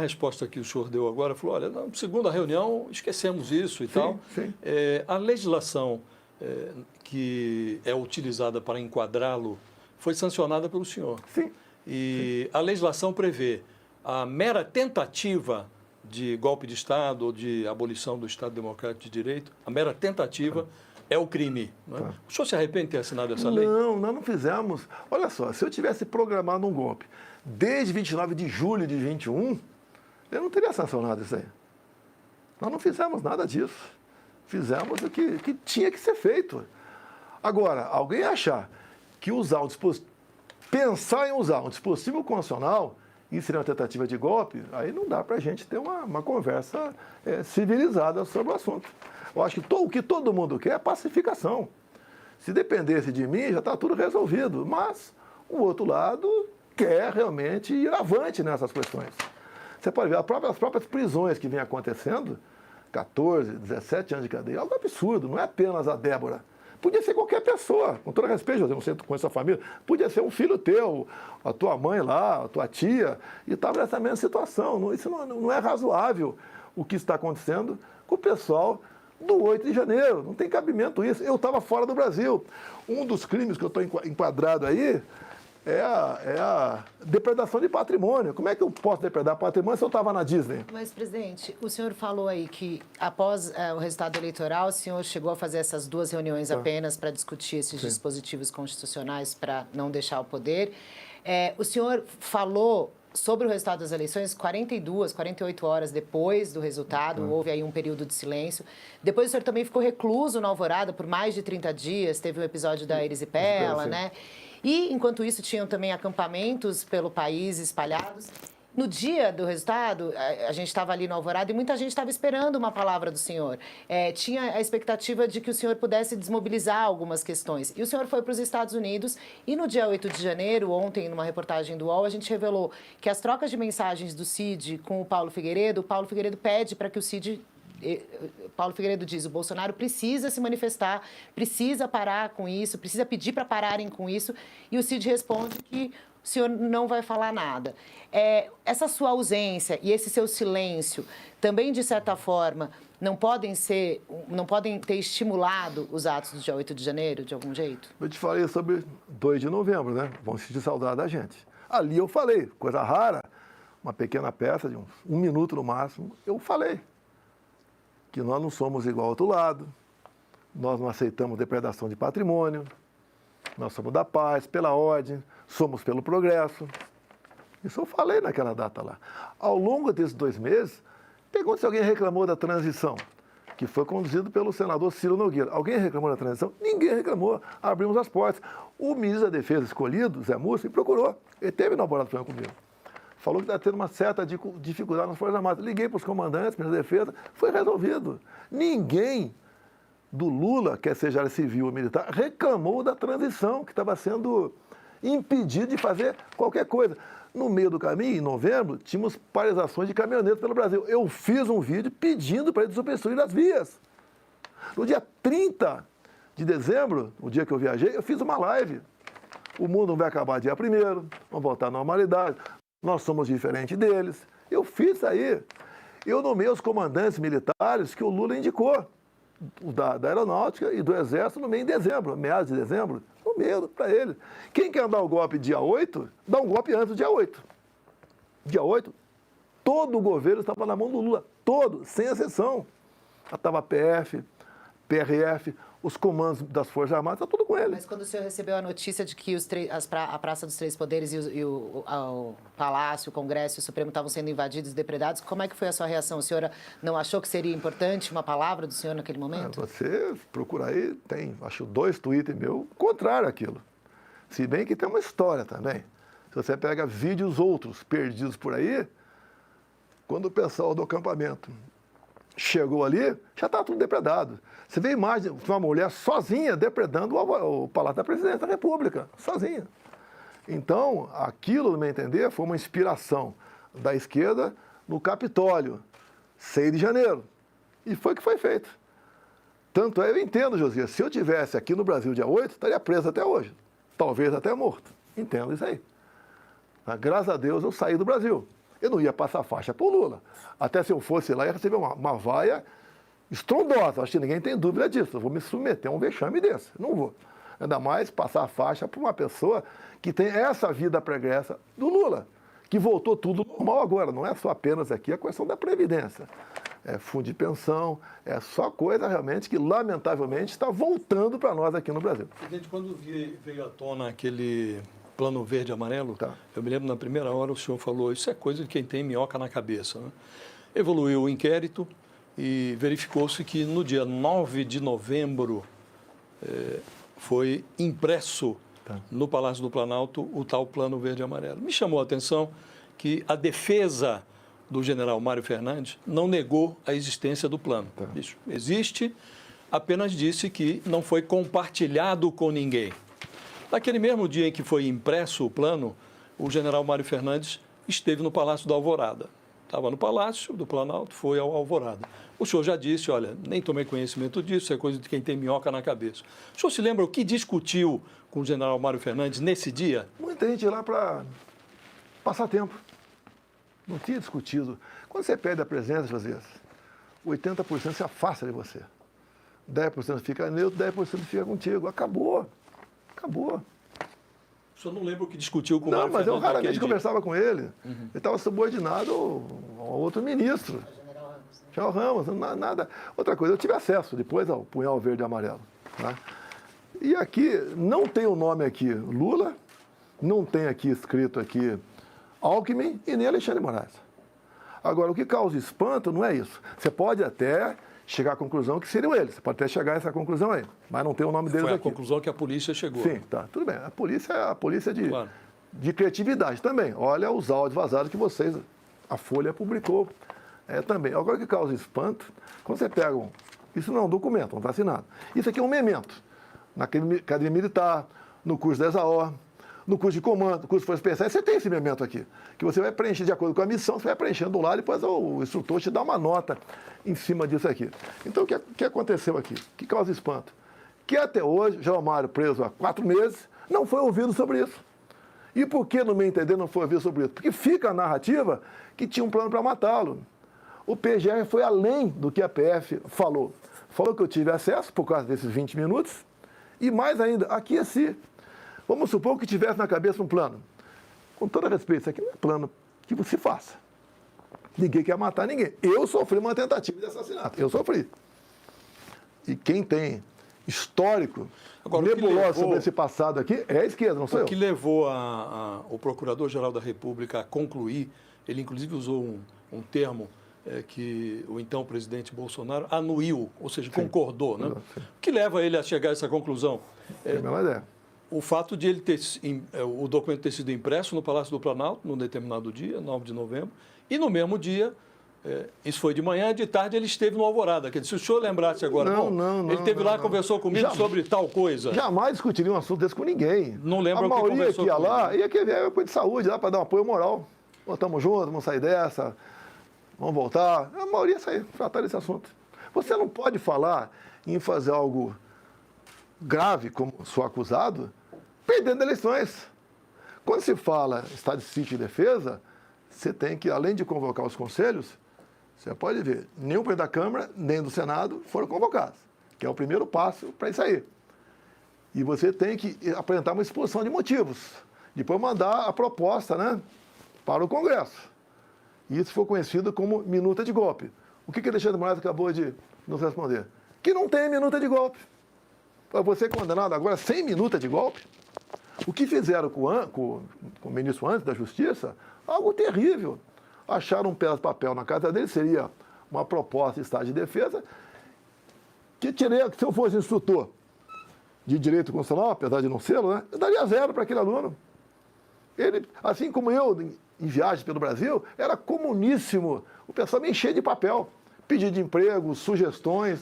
A resposta que o senhor deu agora falou, olha, na segunda reunião esquecemos isso e tal. Sim. A legislação que é utilizada para enquadrá-lo foi sancionada pelo senhor. Sim. E a legislação prevê a mera tentativa de golpe de Estado ou de abolição do Estado Democrático de Direito, a mera tentativa é o crime. Não é? O senhor se arrepende de ter assinado essa lei? Não, nós não fizemos. Olha só, se eu tivesse programado um golpe desde 29 de julho de 21, eu não teria sancionado isso aí. Nós não fizemos nada disso. Fizemos o que tinha que ser feito. Agora, alguém achar que usar um dispositivo, pensar em usar um dispositivo constitucional, isso seria uma tentativa de golpe, aí não dá para a gente ter uma conversa civilizada sobre o assunto. Eu acho que o que todo mundo quer é pacificação. Se dependesse de mim, já está tudo resolvido. Mas o outro lado quer realmente ir avante nessas questões. Você pode ver as próprias prisões que vêm acontecendo, 14, 17 anos de cadeia, é algo absurdo, não é apenas a Débora. Podia ser qualquer pessoa, com todo respeito, José, não sei se tu conhece a família, podia ser um filho teu, a tua mãe lá, a tua tia, e estava nessa mesma situação. Isso não é razoável o que está acontecendo com o pessoal do 8 de janeiro. Não tem cabimento isso. Eu estava fora do Brasil. Um dos crimes que eu estou enquadrado aí é a depredação de patrimônio. Como é que eu posso depredar patrimônio se eu estava na Disney? Mas, presidente, o senhor falou aí que após o resultado eleitoral, o senhor chegou a fazer essas 2 reuniões apenas para discutir esses dispositivos constitucionais para não deixar o poder. O senhor falou sobre o resultado das eleições 48 horas depois do resultado, houve aí um período de silêncio. Depois o senhor também ficou recluso na Alvorada por mais de 30 dias, teve um episódio da Erisipela, né? E, enquanto isso, tinham também acampamentos pelo país espalhados. No dia do resultado, a gente estava ali no Alvorada e muita gente estava esperando uma palavra do senhor. Tinha a expectativa de que o senhor pudesse desmobilizar algumas questões. E o senhor foi para os Estados Unidos e no dia 8 de janeiro, ontem, numa reportagem do UOL, a gente revelou que as trocas de mensagens do Cid com o Paulo Figueiredo pede para que o Cid... Paulo Figueiredo diz, o Bolsonaro precisa se manifestar, precisa parar com isso, precisa pedir para pararem com isso, e o Cid responde que o senhor não vai falar nada. Essa sua ausência e esse seu silêncio também, de certa forma, não podem ter estimulado os atos do dia 8 de janeiro, de algum jeito? Eu te falei sobre 2 de novembro, né? Vão sentir saudade da gente. Ali eu falei, coisa rara, uma pequena peça de um minuto no máximo, eu falei que nós não somos igual ao outro lado, nós não aceitamos depredação de patrimônio, nós somos da paz, pela ordem, somos pelo progresso. Isso eu falei naquela data lá. Ao longo desses 2 meses, pergunta se alguém reclamou da transição, que foi conduzido pelo senador Ciro Nogueira. Alguém reclamou da transição? Ninguém reclamou. Abrimos as portas. O ministro da Defesa escolhido, Zé Múcio, me procurou. Ele teve inaugurado comigo. Falou que está tendo uma certa dificuldade nas Forças Armadas. Liguei para os comandantes, ministro da Defesa, foi resolvido. Ninguém do Lula, quer seja civil ou militar, reclamou da transição, que estava sendo impedido de fazer qualquer coisa. No meio do caminho, em novembro, tínhamos paralisações de caminhoneiros pelo Brasil. Eu fiz um vídeo pedindo para eles desobstruírem as vias. No dia 30 de dezembro, o dia que eu viajei, eu fiz uma live. O mundo não vai acabar dia 1º, vamos voltar à normalidade. Nós somos diferentes deles. Eu fiz isso aí. Eu nomeei os comandantes militares que o Lula indicou, da Aeronáutica e do Exército, nomeei em dezembro, meados de dezembro. Nomeei para ele. Quem quer dar o golpe dia 8, dá um golpe antes do dia 8. Dia 8, todo o governo estava na mão do Lula. Todo, sem exceção. Estava PF, PRF, os comandos das Forças Armadas, está tudo com ele. Mas quando o senhor recebeu a notícia de que a Praça dos Três Poderes e o Palácio, o Congresso e o Supremo estavam sendo invadidos e depredados, como é que foi a sua reação? O senhor não achou que seria importante uma palavra do senhor naquele momento? Você procura aí, tem, acho, 2 tweets meus contrário àquilo. Se bem que tem uma história também. Se você pega vídeos outros perdidos por aí, quando o pessoal do acampamento chegou ali, já estava tudo depredado. Você vê a imagem de uma mulher sozinha depredando o Palácio da Presidência da República, sozinha. Então, aquilo, no meu entender, foi uma inspiração da esquerda no Capitólio, 6 de janeiro. E foi o que foi feito. Tanto é, eu entendo, Josias, se eu tivesse aqui no Brasil dia 8, estaria preso até hoje. Talvez até morto. Entendo isso aí. Mas, graças a Deus eu saí do Brasil. eu não ia passar faixa para o Lula. Até se eu fosse lá, ia receber uma vaia estrondosa. Acho que ninguém tem dúvida disso. Eu vou me submeter a um vexame desse. Não vou. Ainda mais passar a faixa para uma pessoa que tem essa vida pregressa do Lula, que voltou tudo normal agora. Não é só apenas aqui a questão da Previdência. É fundo de pensão, é só coisa realmente que, lamentavelmente, está voltando para nós aqui no Brasil. Presidente, quando veio à tona aquele plano verde e amarelo, Tá. eu me lembro na primeira hora o senhor falou, isso é coisa de quem tem minhoca na cabeça. Né? Evoluiu o inquérito e verificou-se que no dia 9 de novembro foi impresso no Palácio do Planalto o tal plano verde e amarelo. Me chamou a atenção que a defesa do general Mário Fernandes não negou a existência do plano. Isso existe, apenas disse que não foi compartilhado com ninguém. Naquele mesmo dia em que foi impresso o plano, o general Mário Fernandes esteve no Palácio da Alvorada. Estava no Palácio do Planalto, foi ao Alvorada. O senhor já disse, olha, nem tomei conhecimento disso, é coisa de quem tem minhoca na cabeça. O senhor se lembra o que discutiu com o general Mário Fernandes nesse dia? Muita gente lá para passar tempo. Não tinha discutido. Quando você perde a presença, às vezes, 80% se afasta de você. 10% fica neutro, 10% fica contigo. Acabou. Acabou. O senhor não lembra o que discutiu com o Não, Mário mas eu Fernandes naquele raramente dia? conversava com ele. Ele estava subordinado a outro ministro. General Ramos, nada. Outra coisa, eu tive acesso depois ao punhal verde e amarelo. Tá? E aqui, não tem o nome aqui Lula, não tem aqui escrito aqui Alckmin e nem Alexandre de Moraes. Agora, o que causa espanto não é isso. Você pode até chegar à conclusão que seriam eles. Você pode até chegar a essa conclusão aí, mas não tem o nome deles Foi a aqui. conclusão que a polícia chegou. Sim, tá, tudo bem. A polícia é a polícia Claro. de criatividade também. Olha os áudios vazados que vocês, a Folha publicou também. Agora, o que causa espanto, quando você pega isso não é um documento, não está assinado. Isso aqui é um memento. Na Academia Militar, no curso da ESAO, no curso de comando, no curso de Forças Especiais, você tem esse memento aqui, que você vai preencher de acordo com a missão, você vai preenchendo do lado e depois o instrutor te dá uma nota em cima disso aqui. Então, o que aconteceu aqui? Que causa espanto? Que até hoje, João Mário, preso há 4 meses, não foi ouvido sobre isso. E por que, no meu entender, não foi ouvido sobre isso? Porque fica a narrativa que tinha um plano para matá-lo. O PGR foi além do que a PF falou. Falou que eu tive acesso por causa desses 20 minutos e, mais ainda, aqueci. Vamos supor que tivesse na cabeça um plano. Com todo respeito, isso aqui não é plano que você faça. Ninguém quer matar ninguém. Eu sofri uma tentativa de assassinato. Eu sofri. E quem tem histórico nebuloso sobre esse passado aqui é a esquerda, não sou eu. O que levou o Procurador-Geral da República a concluir, ele inclusive usou um termo que o então presidente Bolsonaro anuiu, ou seja, concordou. Né? O que leva ele a chegar a essa conclusão? O fato de ele o documento ter sido impresso no Palácio do Planalto, num determinado dia, 9 de novembro, e no mesmo dia, isso foi de manhã, de tarde ele esteve no Alvorada. Quer dizer, se o senhor lembrasse agora, ele esteve lá e conversou comigo sobre tal coisa. Jamais discutiria um assunto desse com ninguém. Não lembro o que conversou. A maioria que ia lá, ia querer apoio de saúde, lá para dar um apoio moral. Estamos juntos, vamos sair dessa, vamos voltar. A maioria ia sair, tratar desse assunto. Você não pode falar em fazer algo grave, como sou acusado, perdendo eleições. Quando se fala estado de sítio e defesa, você tem que, além de convocar os conselhos, você pode ver, nem o presidente da Câmara, nem do Senado foram convocados, que é o primeiro passo para isso aí. E você tem que apresentar uma exposição de motivos, depois mandar a proposta, né, para o Congresso. E isso foi conhecido como minuta de golpe. O que Alexandre de Moraes acabou de nos responder? Que não tem minuta de golpe. Para você condenado agora sem minuta de golpe, o que fizeram com o ministro antes da Justiça, algo terrível. Acharam um pedaço de papel na casa dele, seria uma proposta de estado de defesa, que se eu fosse instrutor de direito constitucional, apesar de não ser, né, eu daria 0 para aquele aluno. Ele, assim como eu, em viagem pelo Brasil, era comuníssimo. O pessoal me enchia de papel, pedido de emprego, sugestões.